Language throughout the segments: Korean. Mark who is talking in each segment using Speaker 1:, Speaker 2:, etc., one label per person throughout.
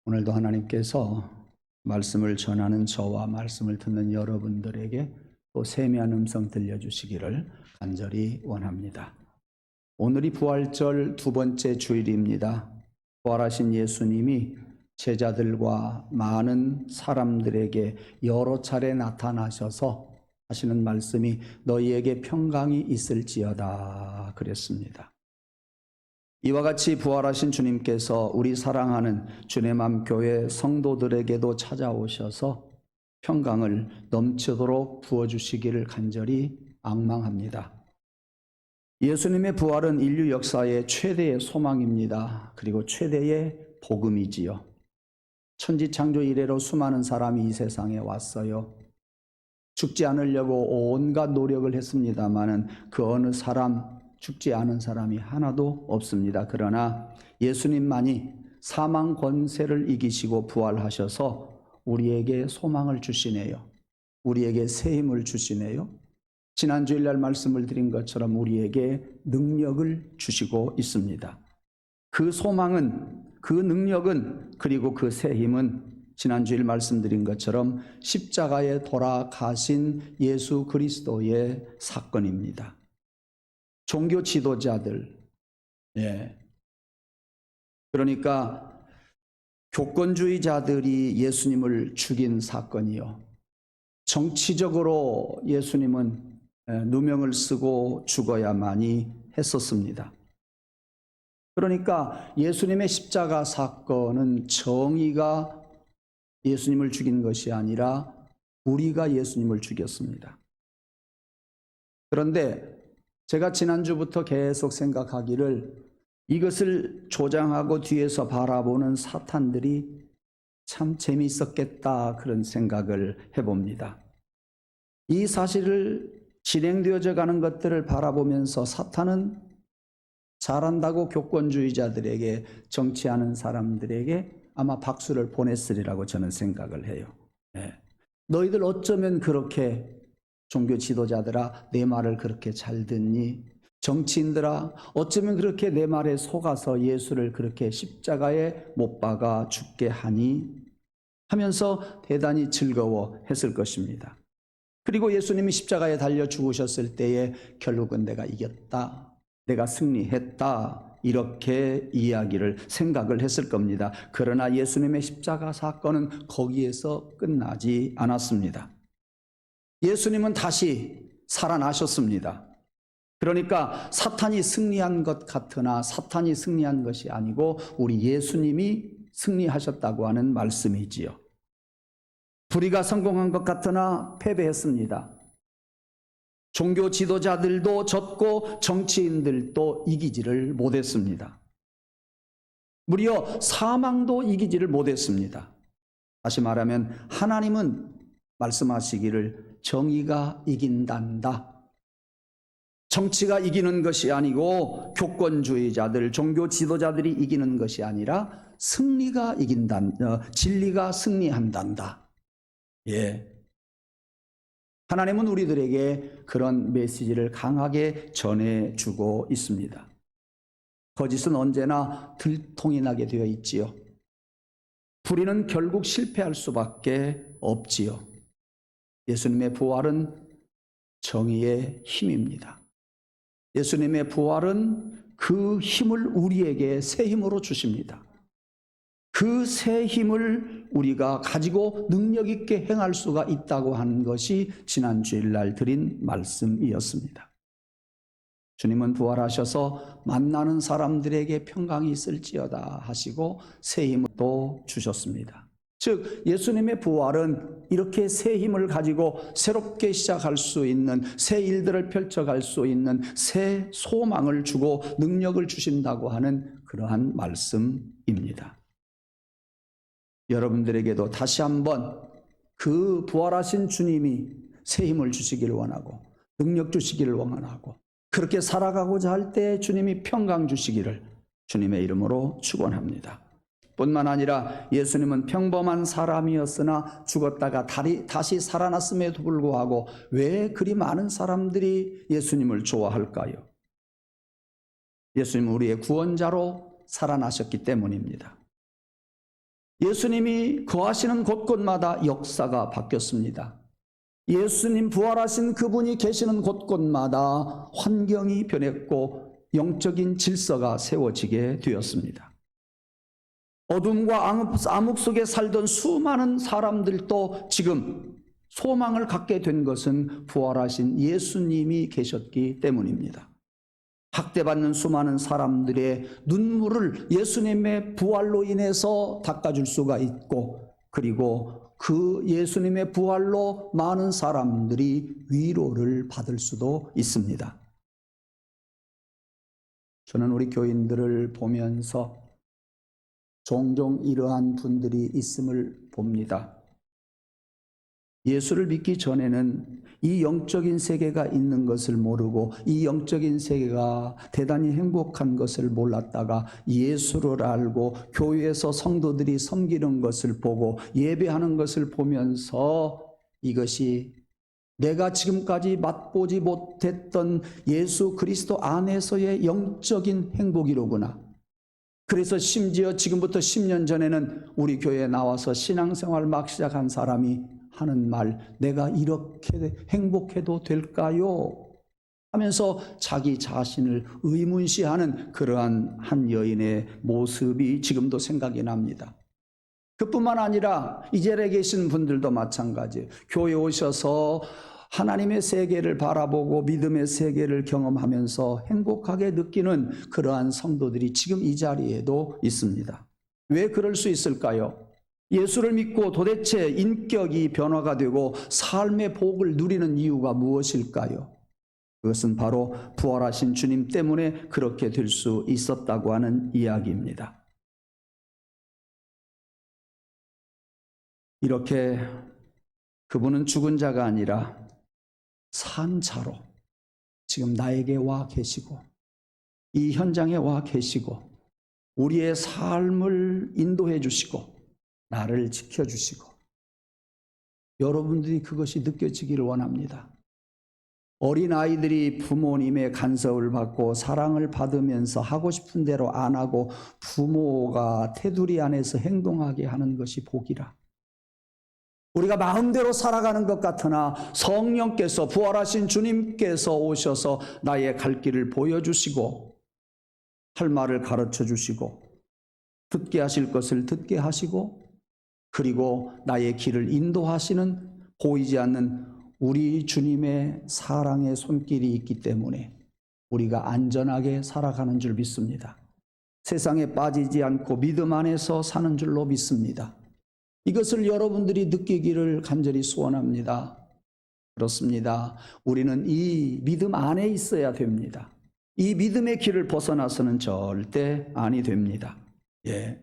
Speaker 1: 오늘도 하나님께서 말씀을 전하는 저와 말씀을 듣는 여러분들에게 또 세미한 음성 들려주시기를 간절히 원합니다. 오늘이 부활절 두 번째 주일입니다. 부활하신 예수님이 제자들과 많은 사람들에게 여러 차례 나타나셔서 하시는 말씀이 너희에게 평강이 있을지어다 그랬습니다. 이와 같이 부활하신 주님께서 우리 사랑하는 주님암 교회 성도들에게도 찾아오셔서 평강을 넘치도록 부어주시기를 간절히 앙망합니다. 예수님의 부활은 인류 역사의 최대의 소망입니다. 그리고 최대의 복음이지요. 천지창조 이래로 수많은 사람이 이 세상에 왔어요. 죽지 않으려고 온갖 노력을 했습니다마는 그 어느 사람 죽지 않은 사람이 하나도 없습니다. 그러나 예수님만이 사망 권세를 이기시고 부활하셔서 우리에게 소망을 주시네요. 우리에게 새 힘을 주시네요. 지난 주일날 말씀을 드린 것처럼 우리에게 능력을 주시고 있습니다. 그 소망은, 그 능력은, 그리고 그 새 힘은 지난 주일 말씀드린 것처럼 십자가에 돌아가신 예수 그리스도의 사건입니다. 종교 지도자들, 그러니까 교권주의자들이 예수님을 죽인 사건이요. 정치적으로 예수님은 누명을 쓰고 죽어야만이 했었습니다. 그러니까 예수님의 십자가 사건은 정의가 예수님을 죽인 것이 아니라 우리가 예수님을 죽였습니다. 그런데 제가 지난주부터 계속 생각하기를 이것을 조장하고 뒤에서 바라보는 사탄들이 참 재미있었겠다 그런 생각을 해봅니다. 이 사실을 진행되어져 가는 것들을 바라보면서 사탄은 잘한다고 교권주의자들에게, 정치하는 사람들에게 아마 박수를 보냈으리라고 저는 생각을 해요. 너희들 어쩌면 그렇게 종교 지도자들아 내 말을 그렇게 잘 듣니? 정치인들아 어쩌면 그렇게 내 말에 속아서 예수를 그렇게 십자가에 못 박아 죽게 하니? 하면서 대단히 즐거워했을 것입니다. 그리고 예수님이 십자가에 달려 죽으셨을 때에 결국은 내가 이겼다, 내가 승리했다 이렇게 이야기를 생각을 했을 겁니다. 그러나 예수님의 십자가 사건은 거기에서 끝나지 않았습니다. 예수님은 다시 살아나셨습니다. 그러니까 사탄이 승리한 것 같으나 사탄이 승리한 것이 아니고 우리 예수님이 승리하셨다고 하는 말씀이지요. 불의가 성공한 것 같으나 패배했습니다. 종교 지도자들도 졌고 정치인들도 이기지를 못했습니다. 무려 사망도 이기지를 못했습니다. 다시 말하면 하나님은 말씀하시기를 정의가 이긴단다. 정치가 이기는 것이 아니고 교권주의자들, 종교 지도자들이 이기는 것이 아니라 승리가 이긴다. 진리가 승리한단다. 하나님은 우리들에게 그런 메시지를 강하게 전해주고 있습니다. 거짓은 언제나 들통이 나게 되어 있지요. 불의는 결국 실패할 수밖에 없지요. 예수님의 부활은 정의의 힘입니다. 예수님의 부활은 그 힘을 우리에게 새 힘으로 주십니다. 그 새 힘을 우리가 가지고 능력 있게 행할 수가 있다고 하는 것이 지난 주일날 드린 말씀이었습니다. 주님은 부활하셔서 만나는 사람들에게 평강이 있을지어다 하시고 새 힘을 또 주셨습니다. 즉 예수님의 부활은 이렇게 새 힘을 가지고 새롭게 시작할 수 있는, 새 일들을 펼쳐갈 수 있는 새 소망을 주고 능력을 주신다고 하는 그러한 말씀입니다. 여러분들에게도 다시 한번 그 부활하신 주님이 새 힘을 주시기를 원하고 능력 주시기를 원하고 그렇게 살아가고자 할 때 주님이 평강 주시기를 주님의 이름으로 축원합니다. 뿐만 아니라 예수님은 평범한 사람이었으나 죽었다가 다시 살아났음에도 불구하고 왜 그리 많은 사람들이 예수님을 좋아할까요? 예수님은 우리의 구원자로 살아나셨기 때문입니다. 예수님이 거하시는 곳곳마다 역사가 바뀌었습니다. 예수님 부활하신 그분이 계시는 곳곳마다 환경이 변했고 영적인 질서가 세워지게 되었습니다. 어둠과 암흑 속에 살던 수많은 사람들도 지금 소망을 갖게 된 것은 부활하신 예수님이 계셨기 때문입니다. 학대받는 수많은 사람들의 눈물을 예수님의 부활로 인해서 닦아줄 수가 있고, 그리고 그 예수님의 부활로 많은 사람들이 위로를 받을 수도 있습니다. 저는 우리 교인들을 보면서 종종 이러한 분들이 있음을 봅니다. 예수를 믿기 전에는 이 영적인 세계가 있는 것을 모르고 이 영적인 세계가 대단히 행복한 것을 몰랐다가 예수를 알고 교회에서 성도들이 섬기는 것을 보고 예배하는 것을 보면서 이것이 내가 지금까지 맛보지 못했던 예수 그리스도 안에서의 영적인 행복이로구나. 그래서 심지어 지금부터 10년 전에는 우리 교회에 나와서 신앙생활 막 시작한 사람이 하는 말, 내가 이렇게 행복해도 될까요? 하면서 자기 자신을 의문시하는 그러한 한 여인의 모습이 지금도 생각이 납니다. 그뿐만 아니라 이 자리에 계신 분들도 마찬가지예요. 교회에 오셔서 하나님의 세계를 바라보고 믿음의 세계를 경험하면서 행복하게 느끼는 그러한 성도들이 지금 이 자리에도 있습니다. 왜 그럴 수 있을까요? 예수를 믿고 도대체 인격이 변화가 되고 삶의 복을 누리는 이유가 무엇일까요? 그것은 바로 부활하신 주님 때문에 그렇게 될 수 있었다고 하는 이야기입니다. 이렇게 그분은 죽은 자가 아니라 산 자로 지금 나에게 와 계시고 이 현장에 와 계시고 우리의 삶을 인도해 주시고 나를 지켜주시고, 여러분들이 그것이 느껴지기를 원합니다. 어린아이들이 부모님의 간섭을 받고 사랑을 받으면서 하고 싶은 대로 안 하고 부모가 테두리 안에서 행동하게 하는 것이 복이라. 우리가 마음대로 살아가는 것 같으나 성령께서, 부활하신 주님께서 오셔서 나의 갈 길을 보여주시고 할 말을 가르쳐 주시고 듣게 하실 것을 듣게 하시고 그리고 나의 길을 인도하시는 보이지 않는 우리 주님의 사랑의 손길이 있기 때문에 우리가 안전하게 살아가는 줄 믿습니다. 세상에 빠지지 않고 믿음 안에서 사는 줄로 믿습니다. 이것을 여러분들이 느끼기를 간절히 소원합니다. 그렇습니다. 우리는 이 믿음 안에 있어야 됩니다. 이 믿음의 길을 벗어나서는 절대 아니 됩니다. 예.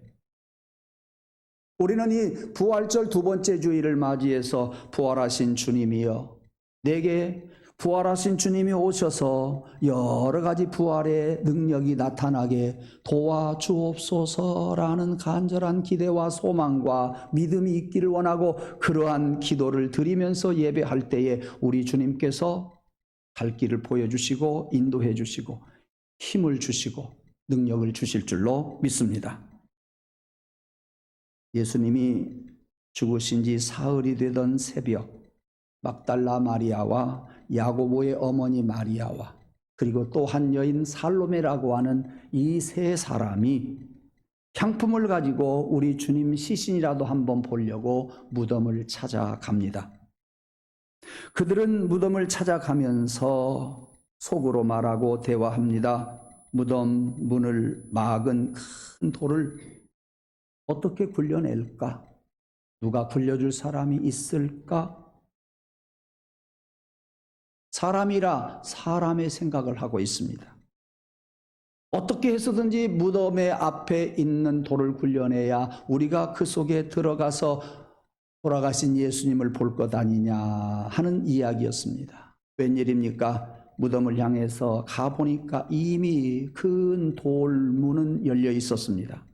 Speaker 1: 우리는 이 부활절 두 번째 주일을 맞이해서 부활하신 주님이여, 내게 부활하신 주님이 오셔서 여러 가지 부활의 능력이 나타나게 도와주옵소서라는 간절한 기대와 소망과 믿음이 있기를 원하고, 그러한 기도를 드리면서 예배할 때에 우리 주님께서 갈 길을 보여주시고 인도해 주시고 힘을 주시고 능력을 주실 줄로 믿습니다. 예수님이 죽으신 지 사흘이 되던 새벽, 막달라 마리아와 야고보의 어머니 마리아와 그리고 또 한 여인 살로메라고 하는 이 세 사람이 향품을 가지고 우리 주님 시신이라도 한번 보려고 무덤을 찾아갑니다. 그들은 무덤을 찾아가면서 속으로 말하고 대화합니다. 무덤 문을 막은 큰 돌을 어떻게 굴려낼까? 누가 굴려줄 사람이 있을까? 사람이라 사람의 생각을 하고 있습니다. 어떻게 해서든지 무덤의 앞에 있는 돌을 굴려내야 우리가 그 속에 들어가서 돌아가신 예수님을 볼 것 아니냐 하는 이야기였습니다. 웬일입니까? 무덤을 향해서 가보니까 이미 큰 돌문은 열려 있었습니다.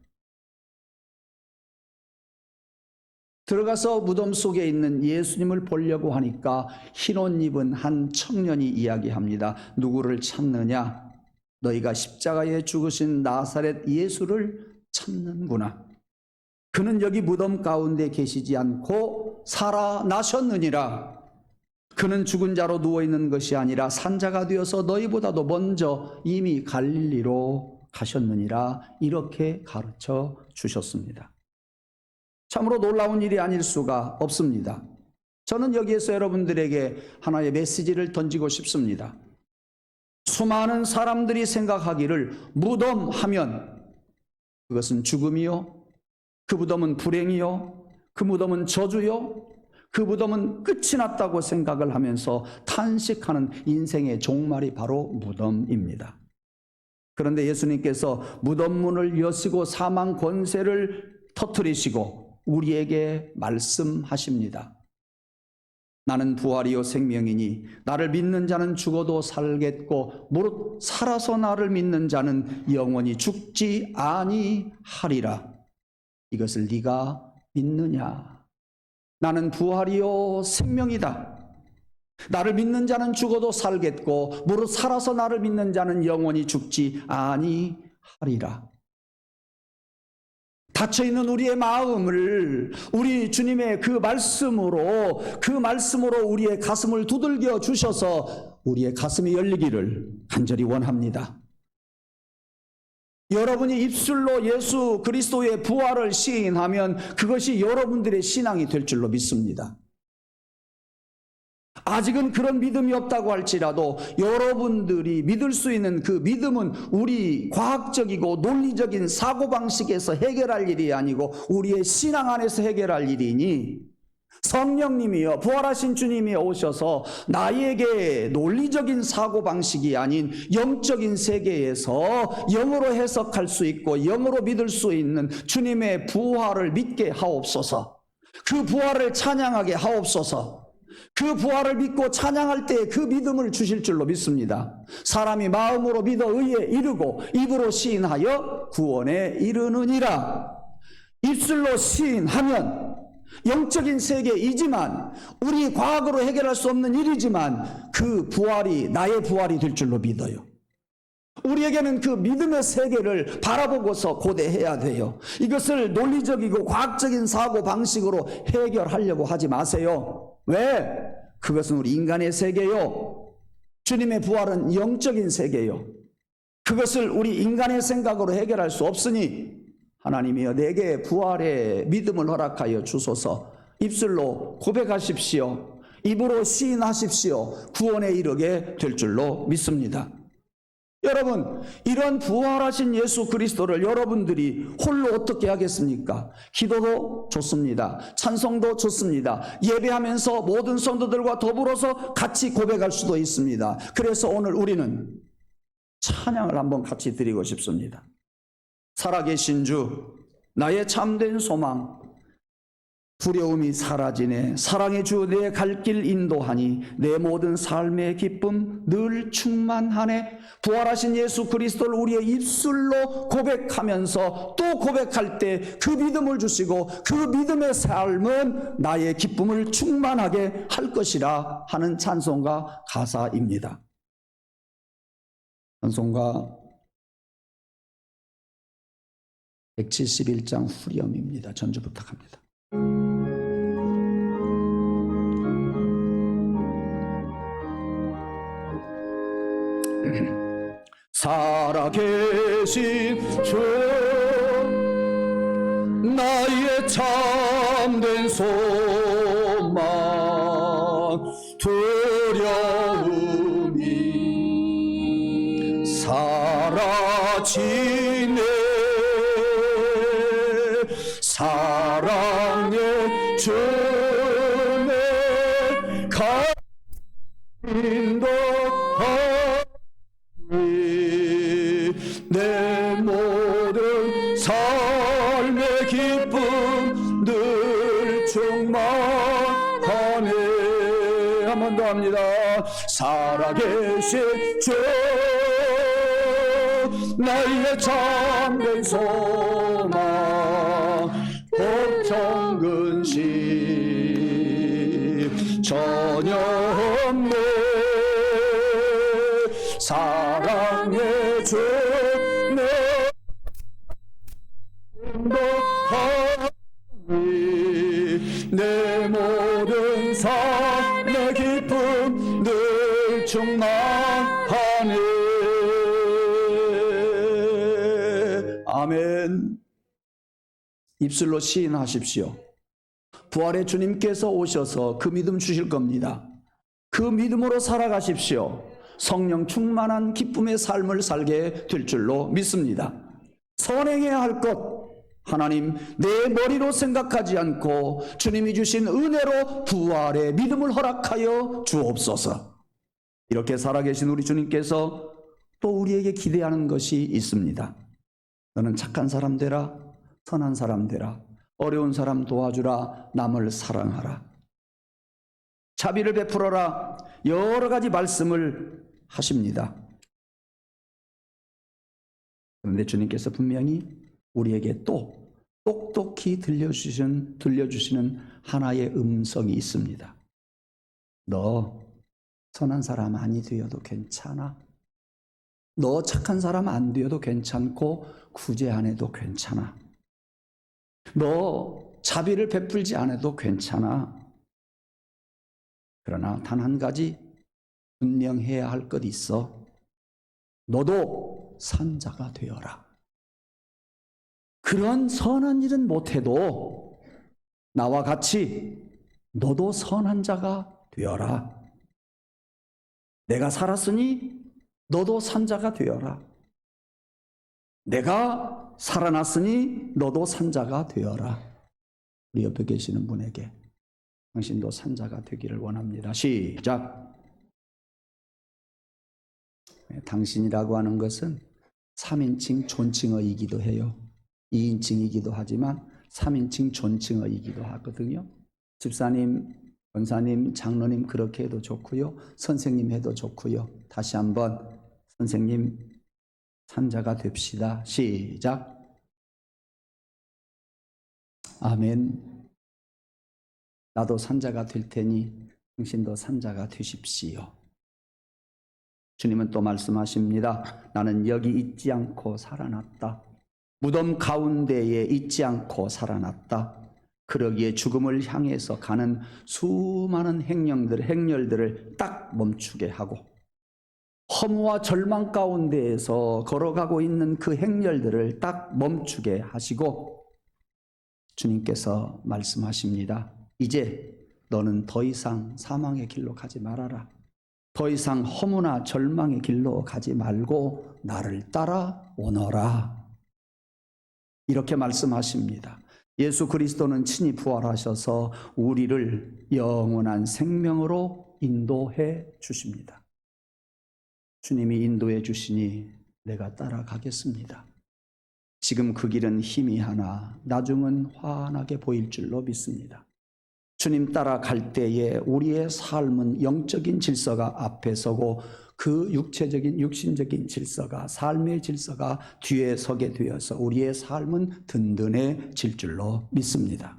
Speaker 1: 들어가서 무덤 속에 있는 예수님을 보려고 하니까 흰옷 입은 한 청년이 이야기합니다. 누구를 찾느냐? 너희가 십자가에 죽으신 나사렛 예수를 찾는구나. 그는 여기 무덤 가운데 계시지 않고 살아나셨느니라. 그는 죽은 자로 누워있는 것이 아니라 산자가 되어서 너희보다도 먼저 이미 갈릴리로 가셨느니라. 이렇게 가르쳐 주셨습니다. 참으로 놀라운 일이 아닐 수가 없습니다. 저는 여기에서 여러분들에게 하나의 메시지를 던지고 싶습니다. 수많은 사람들이 생각하기를 무덤 하면 그것은 죽음이요, 그 무덤은 불행이요, 그 무덤은 저주요, 그 무덤은 끝이 났다고 생각을 하면서 탄식하는 인생의 종말이 바로 무덤입니다. 그런데 예수님께서 무덤 문을 여시고 사망 권세를 터뜨리시고 우리에게 말씀하십니다. 나는 부활이요 생명이니 나를 믿는 자는 죽어도 살겠고 무릇 살아서 나를 믿는 자는 영원히 죽지 아니하리라. 이것을 네가 믿느냐? 나는 부활이요 생명이다. 나를 믿는 자는 죽어도 살겠고 무릇 살아서 나를 믿는 자는 영원히 죽지 아니하리라. 닫혀있는 우리의 마음을 우리 주님의 그 말씀으로 우리의 가슴을 두들겨 주셔서 우리의 가슴이 열리기를 간절히 원합니다. 여러분이 입술로 예수 그리스도의 부활을 시인하면 그것이 여러분들의 신앙이 될 줄로 믿습니다. 아직은 그런 믿음이 없다고 할지라도 여러분들이 믿을 수 있는 그 믿음은 우리 과학적이고 논리적인 사고방식에서 해결할 일이 아니고 우리의 신앙 안에서 해결할 일이니 성령님이여 부활하신 주님이 오셔서 나에게 논리적인 사고방식이 아닌 영적인 세계에서 영으로 해석할 수 있고 영으로 믿을 수 있는 주님의 부활을 믿게 하옵소서. 그 부활을 찬양하게 하옵소서. 그 부활을 믿고 찬양할 때 그 믿음을 주실 줄로 믿습니다. 사람이 마음으로 믿어 의에 이르고 입으로 시인하여 구원에 이르느니라. 입술로 시인하면 영적인 세계이지만 우리 과학으로 해결할 수 없는 일이지만 그 부활이 나의 부활이 될 줄로 믿어요. 우리에게는 그 믿음의 세계를 바라보고서 고대해야 돼요. 이것을 논리적이고 과학적인 사고 방식으로 해결하려고 하지 마세요. 왜? 그것은 우리 인간의 세계요. 주님의 부활은 영적인 세계요. 그것을 우리 인간의 생각으로 해결할 수 없으니 하나님이여 내게 부활의 믿음을 허락하여 주소서. 입술로 고백하십시오. 입으로 시인하십시오. 구원에 이르게 될 줄로 믿습니다. 여러분, 이런 부활하신 예수 그리스도를 여러분들이 홀로 어떻게 하겠습니까? 기도도 좋습니다. 찬송도 좋습니다. 예배하면서 모든 성도들과 더불어서 같이 고백할 수도 있습니다. 그래서 오늘 우리는 찬양을 한번 같이 드리고 싶습니다. 살아계신 주, 나의 참된 소망, 두려움이 사라지네. 사랑의 주, 내 갈 길 인도하니 내 모든 삶의 기쁨 늘 충만하네. 부활하신 예수 그리스도를 우리의 입술로 고백하면서 또 고백할 때 그 믿음을 주시고 그 믿음의 삶은 나의 기쁨을 충만하게 할 것이라 하는 찬송가 가사입니다. 찬송가 171장 후렴입니다. 전주 부탁합니다. 살아계신 주, 나의 참된 소망, 두려움이 사라지네. 사랑의 주내 인도하니 내 모든 삶의 기쁨 늘 충만하네. 한 번 더 합니다. 살아계신 주, 나의 참된 소망, 걱정 근심 전혀 없네. 사랑의 주, 내 인도하니 내 모든 삶의 기쁨 늘 충만하네. 살아계신 주, 나의 참된 소망, 걱정 근심 전혀 없네. 사랑의 주, 내 인도하니 내 모든 삶의 기쁨 늘 충만하네. 사랑의 주, 내 인도하니 내 모든 삶의 기쁨 늘 충만하네. 내 모든 삶의 기쁨 늘 충만하네. 아멘. 입술로 시인하십시오. 부활의 주님께서 오셔서 그 믿음 주실 겁니다. 그 믿음으로 살아가십시오. 성령 충만한 기쁨의 삶을 살게 될 줄로 믿습니다. 선행해야 할 것, 하나님 내 머리로 생각하지 않고 주님이 주신 은혜로 부활의 믿음을 허락하여 주옵소서. 이렇게 살아계신 우리 주님께서 또 우리에게 기대하는 것이 있습니다. 너는 착한 사람 되라, 선한 사람 되라, 어려운 사람 도와주라, 남을 사랑하라, 자비를 베풀어라, 여러 가지 말씀을 하십니다. 그런데 주님께서 분명히 우리에게 또 똑똑히 들려주시는 하나의 음성이 있습니다. 너 선한 사람 아니 되어도 괜찮아. 너 착한 사람 안 되어도 괜찮고 구제 안 해도 괜찮아. 너 자비를 베풀지 않아도 괜찮아. 그러나 단 한 가지 분명해야 할 것 있어. 너도 산자가 되어라. 그런 선한 일은 못해도 나와 같이 너도 선한 자가 되어라. 내가 살았으니 너도 산자가 되어라. 내가 살아났으니 너도 산자가 되어라. 우리 옆에 계시는 분에게 당신도 산자가 되기를 원합니다. 시작. 당신이라고 하는 것은 3인칭 존칭어이기도 해요. 2인칭이기도 하지만 3인칭 존칭어이기도 하거든요. 집사님, 권사님, 장로님 그렇게 해도 좋고요. 선생님 해도 좋고요. 다시 한번 선생님 산자가 됩시다. 시작. 아멘. 나도 산자가 될 테니 당신도 산자가 되십시오. 주님은 또 말씀하십니다. 나는 여기 있지 않고 살아났다. 무덤 가운데에 있지 않고 살아났다. 그러기에 죽음을 향해서 가는 수많은 행렬들을 딱 멈추게 하고 허무와 절망 가운데에서 걸어가고 있는 그 행렬들을 딱 멈추게 하시고 주님께서 말씀하십니다. 이제 너는 더 이상 사망의 길로 가지 말아라. 더 이상 허무나 절망의 길로 가지 말고 나를 따라오너라. 이렇게 말씀하십니다. 예수 그리스도는 친히 부활하셔서 우리를 영원한 생명으로 인도해 주십니다. 주님이 인도해 주시니 내가 따라가겠습니다. 지금 그 길은 희미하나 나중은 환하게 보일 줄로 믿습니다. 주님 따라갈 때에 우리의 삶은 영적인 질서가 앞에 서고 그 육신적인 질서가, 삶의 질서가 뒤에 서게 되어서 우리의 삶은 든든해질 줄로 믿습니다.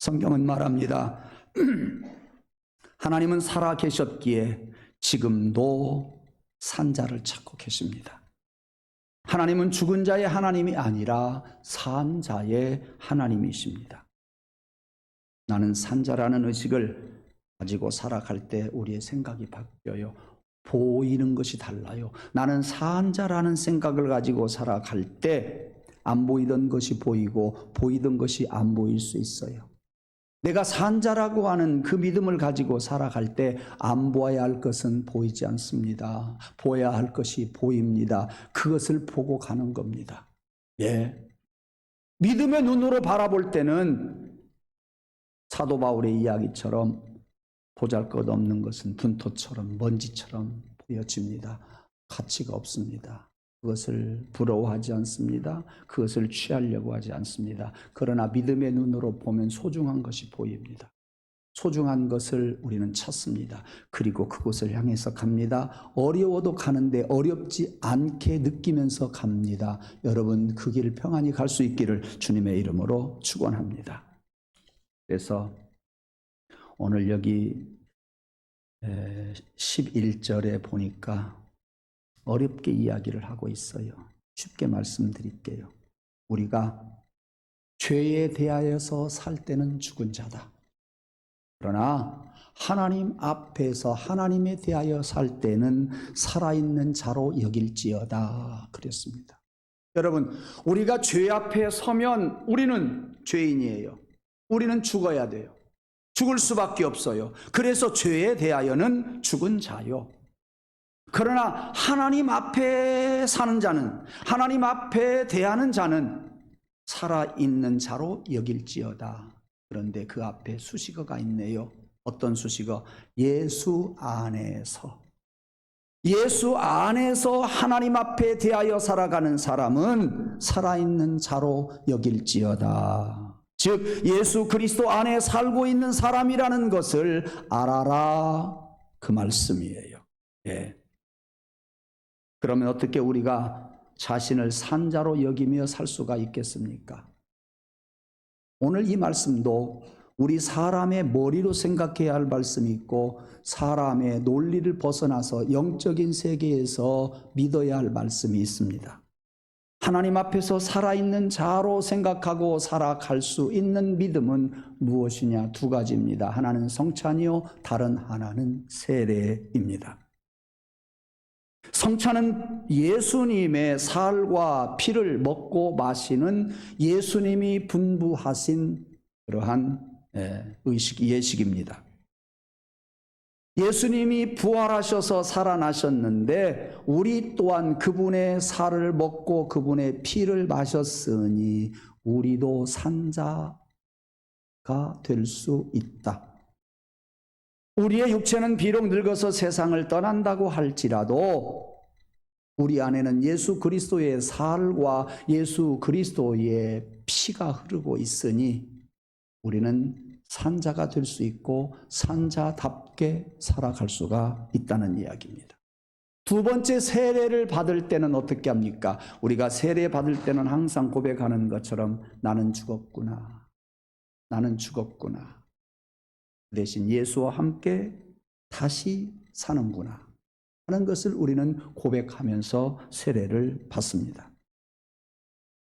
Speaker 1: 성경은 말합니다. 하나님은 살아 계셨기에 지금도 산자를 찾고 계십니다. 하나님은 죽은 자의 하나님이 아니라 산 자의 하나님이십니다. 나는 산자라는 의식을 가지고 살아갈 때 우리의 생각이 바뀌어요. 보이는 것이 달라요. 나는 산자라는 생각을 가지고 살아갈 때 안 보이던 것이 보이고 보이던 것이 안 보일 수 있어요. 내가 산자라고 하는 그 믿음을 가지고 살아갈 때 안 보아야 할 것은 보이지 않습니다. 보아야 할 것이 보입니다. 그것을 보고 가는 겁니다. 예. 믿음의 눈으로 바라볼 때는 사도 바울의 이야기처럼 보잘것없는 것은 분토처럼 먼지처럼 보여집니다. 가치가 없습니다. 그것을 부러워하지 않습니다. 그것을 취하려고 하지 않습니다. 그러나 믿음의 눈으로 보면 소중한 것이 보입니다. 소중한 것을 우리는 찾습니다. 그리고 그곳을 향해서 갑니다. 어려워도 가는데 어렵지 않게 느끼면서 갑니다. 여러분 그 길을 평안히 갈 수 있기를 주님의 이름으로 축원합니다. 그래서 오늘 여기 11절에 보니까 어렵게 이야기를 하고 있어요. 쉽게 말씀드릴게요. 우리가 죄에 대하여서 살 때는 죽은 자다. 그러나 하나님 앞에서 하나님에 대하여 살 때는 살아있는 자로 여길지어다 그랬습니다. 여러분, 우리가 죄 앞에 서면 우리는 죄인이에요. 우리는 죽어야 돼요. 죽을 수밖에 없어요. 그래서 죄에 대하여는 죽은 자요. 그러나 하나님 앞에 사는 자는, 하나님 앞에 대하는 자는 살아있는 자로 여길지어다. 그런데 그 앞에 수식어가 있네요. 어떤 수식어? 예수 안에서. 예수 안에서 하나님 앞에 대하여 살아가는 사람은 살아있는 자로 여길지어다. 즉 예수 그리스도 안에 살고 있는 사람이라는 것을 알아라, 그 말씀이에요. 예. 그러면 어떻게 우리가 자신을 산자로 여기며 살 수가 있겠습니까? 오늘 이 말씀도 우리 사람의 머리로 생각해야 할 말씀이 있고 사람의 논리를 벗어나서 영적인 세계에서 믿어야 할 말씀이 있습니다. 하나님 앞에서 살아있는 자로 생각하고 살아갈 수 있는 믿음은 무엇이냐? 두 가지입니다. 하나는 성찬이요, 다른 하나는 세례입니다. 성찬은 예수님의 살과 피를 먹고 마시는 예수님이 분부하신 그러한 예식입니다. 예수님이 부활하셔서 살아나셨는데 우리 또한 그분의 살을 먹고 그분의 피를 마셨으니 우리도 산자가 될 수 있다. 우리의 육체는 비록 늙어서 세상을 떠난다고 할지라도 우리 안에는 예수 그리스도의 살과 예수 그리스도의 피가 흐르고 있으니 우리는 산자가 될 수 있고 산자답게 살아갈 수가 있다는 이야기입니다. 두 번째, 세례를 받을 때는 어떻게 합니까? 우리가 세례 받을 때는 항상 고백하는 것처럼 나는 죽었구나. 나는 죽었구나. 대신 예수와 함께 다시 사는구나 하는 것을 우리는 고백하면서 세례를 받습니다.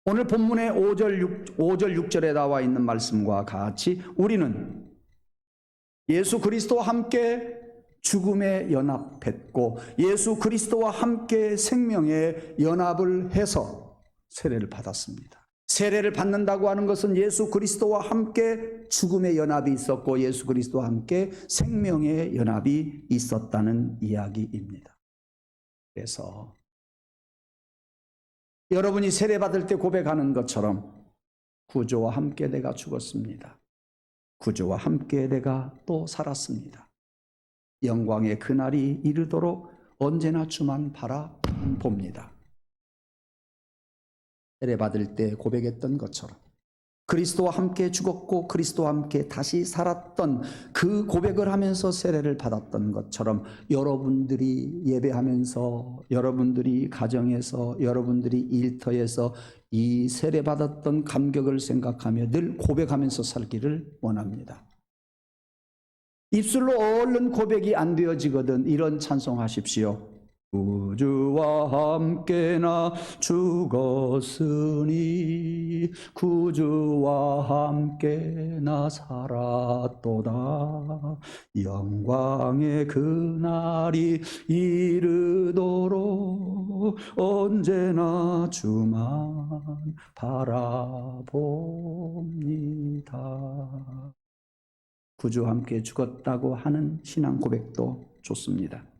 Speaker 1: 오늘 본문의 5절 6절에 나와 있는 말씀과 같이 우리는 예수 그리스도와 함께 죽음에 연합했고 예수 그리스도와 함께 생명에 연합을 해서 세례를 받았습니다. 세례를 받는다고 하는 것은 예수 그리스도와 함께 죽음의 연합이 있었고 예수 그리스도와 함께 생명의 연합이 있었다는 이야기입니다. 그래서 여러분이 세례 받을 때 고백하는 것처럼 구주와 함께 내가 죽었습니다. 구주와 함께 내가 또 살았습니다. 영광의 그날이 이르도록 언제나 주만 바라봅니다. 세례 받을 때 고백했던 것처럼 그리스도와 함께 죽었고 그리스도와 함께 다시 살았던 그 고백을 하면서 세례를 받았던 것처럼 여러분들이 예배하면서 여러분들이 가정에서 여러분들이 일터에서 이 세례 받았던 감격을 생각하며 늘 고백하면서 살기를 원합니다. 입술로 얼른 고백이 안 되어지거든 이런 찬송하십시오. 구주와 함께 나 죽었으니 구주와 함께 나 살았도다. 영광의 그날이 이르도록 언제나 주만 바라봅니다. 구주와 함께 죽었다고 하는 신앙 고백도 좋습니다.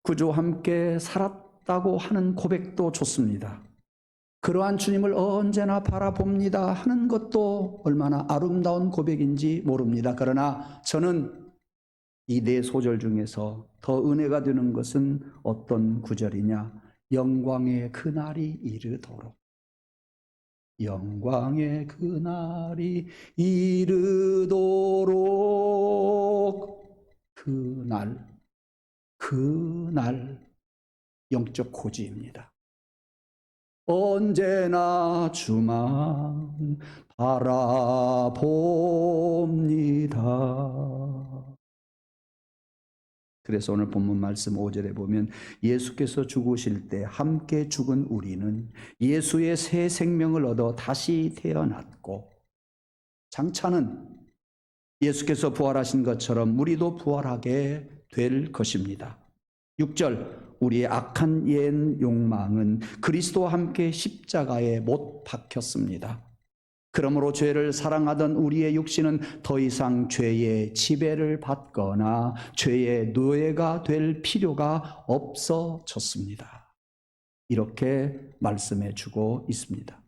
Speaker 1: 구주와 함께 살았다고 하는 고백도 좋습니다. 그러한 주님을 언제나 바라봅니다 하는 것도 얼마나 아름다운 고백인지 모릅니다. 그러나 저는 이 네 소절 중에서 더 은혜가 되는 것은 어떤 구절이냐? 영광의 그날이 이르도록. 영광의 그날이 이르도록 그날 영적 고지입니다. 언제나 주만 바라봅니다. 그래서 오늘 본문 말씀 5절에 보면 예수께서 죽으실 때 함께 죽은 우리는 예수의 새 생명을 얻어 다시 태어났고 장차는 예수께서 부활하신 것처럼 우리도 부활하게 될 것입니다. 6절, 우리의 악한 옛 욕망은 그리스도와 함께 십자가에 못 박혔습니다. 그러므로 죄를 사랑하던 우리의 육신은 더 이상 죄의 지배를 받거나 죄의 노예가 될 필요가 없어졌습니다. 이렇게 말씀해 주고 있습니다.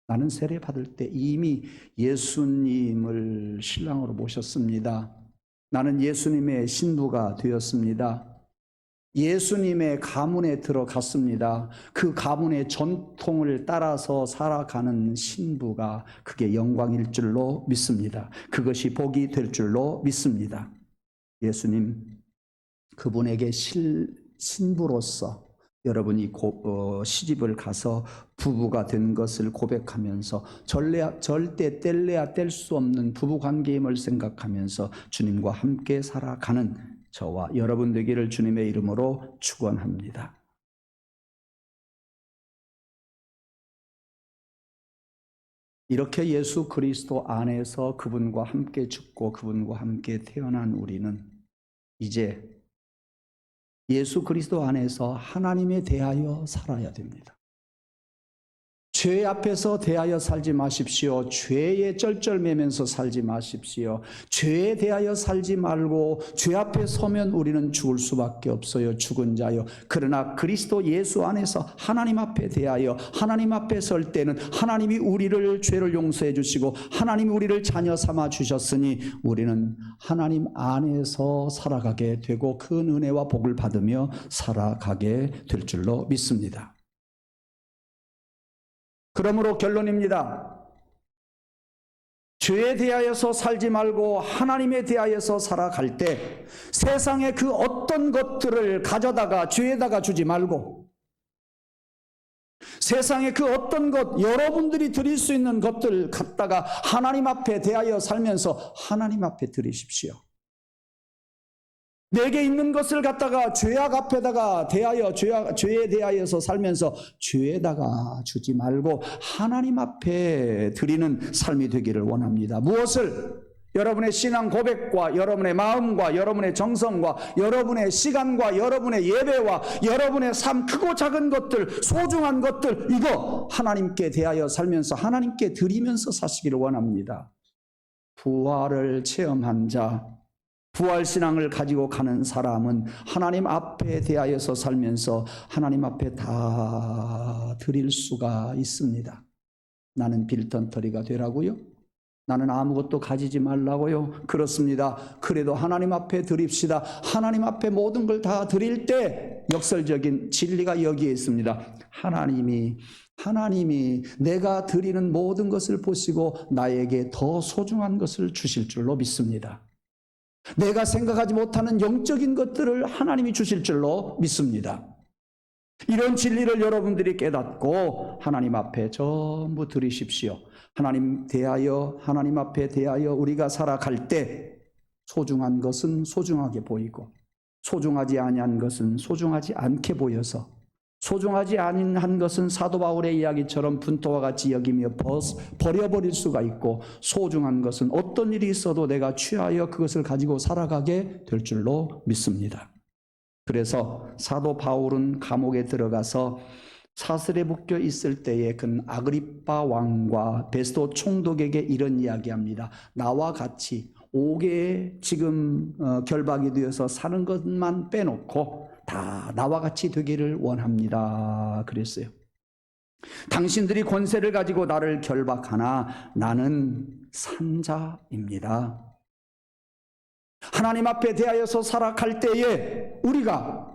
Speaker 1: 나는 세례 받을 때 이미 예수님을 신랑으로 모셨습니다. 나는 예수님의 신부가 되었습니다. 예수님의 가문에 들어갔습니다. 그 가문의 전통을 따라서 살아가는 신부가 그게 영광일 줄로 믿습니다. 그것이 복이 될 줄로 믿습니다. 예수님, 그분에게 신부로서 여러분이 시집을 가서 부부가 된 것을 고백하면서 절대 뗄래야 뗄 수 없는 부부관계임을 생각하면서 주님과 함께 살아가는 저와 여러분 되기를 주님의 이름으로 축원합니다. 이렇게 예수 그리스도 안에서 그분과 함께 죽고 그분과 함께 태어난 우리는 이제 예수 그리스도 안에서 하나님에 대하여 살아야 됩니다. 죄 앞에서 대하여 살지 마십시오. 죄에 쩔쩔매면서 살지 마십시오. 죄에 대하여 살지 말고 죄 앞에 서면 우리는 죽을 수밖에 없어요. 죽은 자요. 그러나 그리스도 예수 안에서 하나님 앞에 대하여 하나님 앞에 설 때는 하나님이 우리를 죄를 용서해 주시고 하나님이 우리를 자녀 삼아 주셨으니 우리는 하나님 안에서 살아가게 되고 큰 은혜와 복을 받으며 살아가게 될 줄로 믿습니다. 그러므로 결론입니다. 죄에 대하여서 살지 말고 하나님에 대하여서 살아갈 때 세상의 그 어떤 것들을 가져다가 죄에다가 주지 말고 세상의 그 어떤 것, 여러분들이 드릴 수 있는 것들 갖다가 하나님 앞에 대하여 살면서 하나님 앞에 드리십시오. 내게 있는 것을 갖다가 죄악 앞에다가 대하여 죄에 대하여서 살면서 죄에다가 주지 말고 하나님 앞에 드리는 삶이 되기를 원합니다. 무엇을? 여러분의 신앙 고백과 여러분의 마음과 여러분의 정성과 여러분의 시간과 여러분의 예배와 여러분의 삶, 크고 작은 것들, 소중한 것들, 이거 하나님께 대하여 살면서 하나님께 드리면서 사시기를 원합니다. 부활을 체험한 자, 부활신앙을 가지고 가는 사람은 하나님 앞에 대하여서 살면서 하나님 앞에 다 드릴 수가 있습니다. 나는 빌턴터리가 되라고요? 나는 아무것도 가지지 말라고요? 그렇습니다. 그래도 하나님 앞에 드립시다. 하나님 앞에 모든 걸 다 드릴 때 역설적인 진리가 여기에 있습니다. 하나님이 내가 드리는 모든 것을 보시고 나에게 더 소중한 것을 주실 줄로 믿습니다. 내가 생각하지 못하는 영적인 것들을 하나님이 주실 줄로 믿습니다. 이런 진리를 여러분들이 깨닫고 하나님 앞에 전부 드리십시오. 하나님 앞에 대하여 우리가 살아갈 때 소중한 것은 소중하게 보이고 소중하지 아니한 것은 소중하지 않게 보여서 소중하지 아니한 것은 사도 바울의 이야기처럼 분토와 같이 여기며 버려버릴 수가 있고 소중한 것은 어떤 일이 있어도 내가 취하여 그것을 가지고 살아가게 될 줄로 믿습니다. 그래서 사도 바울은 감옥에 들어가서 사슬에 묶여 있을 때에 그 아그리빠 왕과 베스도 총독에게 이런 이야기합니다. 나와 같이 옥에 지금 결박이 되어서 사는 것만 빼놓고 다 나와 같이 되기를 원합니다. 그랬어요. 당신들이 권세를 가지고 나를 결박하나 나는 산자입니다. 하나님 앞에 대하여서 살아갈 때에 우리가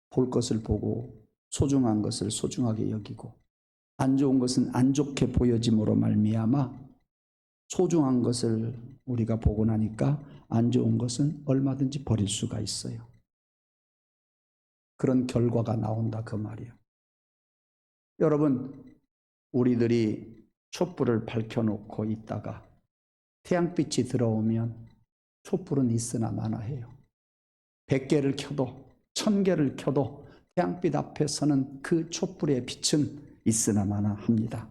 Speaker 1: 볼 것을 보고 소중한 것을 소중하게 여기고 안 좋은 것은 안 좋게 보여짐으로 말미암아 소중한 것을 우리가 보고 나니까 안 좋은 것은 얼마든지 버릴 수가 있어요. 그런 결과가 나온다 그 말이에요. 여러분, 우리들이 촛불을 밝혀놓고 있다가 태양빛이 들어오면 촛불은 있으나 마나 해요. 100개를 켜도 1000개를 켜도 태양빛 앞에 서는 그 촛불의 빛은 있으나 마나 합니다.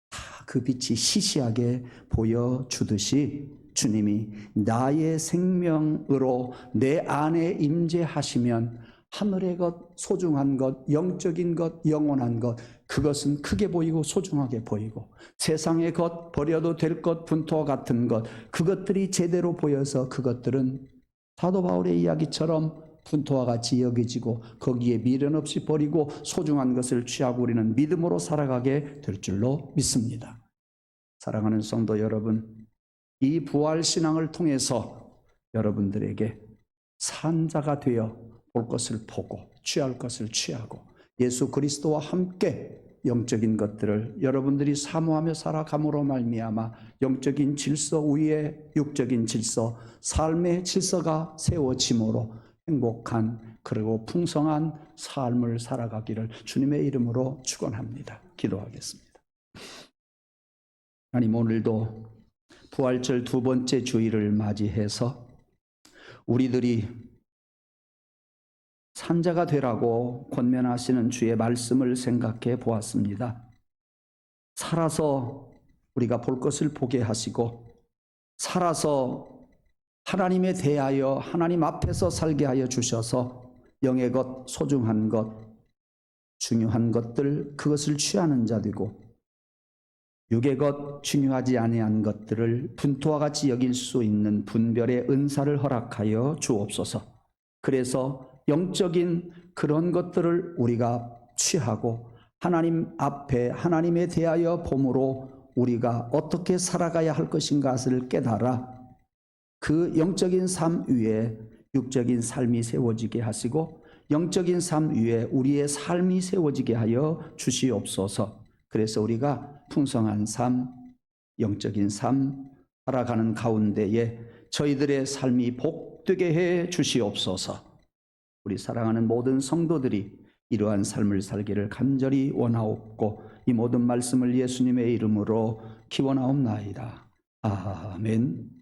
Speaker 1: 다 그 그 빛이 시시하게 보여주듯이 주님이 나의 생명으로 내 안에 임재하시면 하늘의 것, 소중한 것, 영적인 것, 영원한 것, 그것은 크게 보이고 소중하게 보이고, 세상의 것, 버려도 될 것, 분토와 같은 것, 그것들이 제대로 보여서 그것들은 사도 바울의 이야기처럼 분토와 같이 여겨지고 거기에 미련 없이 버리고 소중한 것을 취하고 우리는 믿음으로 살아가게 될 줄로 믿습니다. 사랑하는 성도 여러분, 이 부활신앙을 통해서 여러분들에게 산자가 되어 볼 것을 보고 취할 것을 취하고 예수 그리스도와 함께 영적인 것들을 여러분들이 사모하며 살아감으로 말미암아 영적인 질서 위에 육적인 질서, 삶의 질서가 세워짐으로 행복한 그리고 풍성한 삶을 살아가기를 주님의 이름으로 축원합니다. 기도하겠습니다. 하나님, 오늘도 부활절 두 번째 주일을 맞이해서 우리들이 산자가 되라고 권면하시는 주의 말씀을 생각해 보았습니다. 살아서 우리가 볼 것을 보게 하시고 살아서 하나님에 대하여 하나님 앞에서 살게 하여 주셔서 영의 것, 소중한 것, 중요한 것들 그것을 취하는 자 되고 육의 것, 중요하지 아니한 것들을 분토와 같이 여길 수 있는 분별의 은사를 허락하여 주옵소서. 그래서 영적인 그런 것들을 우리가 취하고 하나님 앞에 하나님에 대하여 봄으로 우리가 어떻게 살아가야 할 것인가를 깨달아 그 영적인 삶 위에 육적인 삶이 세워지게 하시고 영적인 삶 위에 우리의 삶이 세워지게 하여 주시옵소서. 그래서 우리가 풍성한 삶, 영적인 삶 살아가는 가운데에 저희들의 삶이 복되게 해 주시옵소서. 우리 사랑하는 모든 성도들이 이러한 삶을 살기를 간절히 원하옵고 이 모든 말씀을 예수님의 이름으로 기원하옵나이다. 아멘.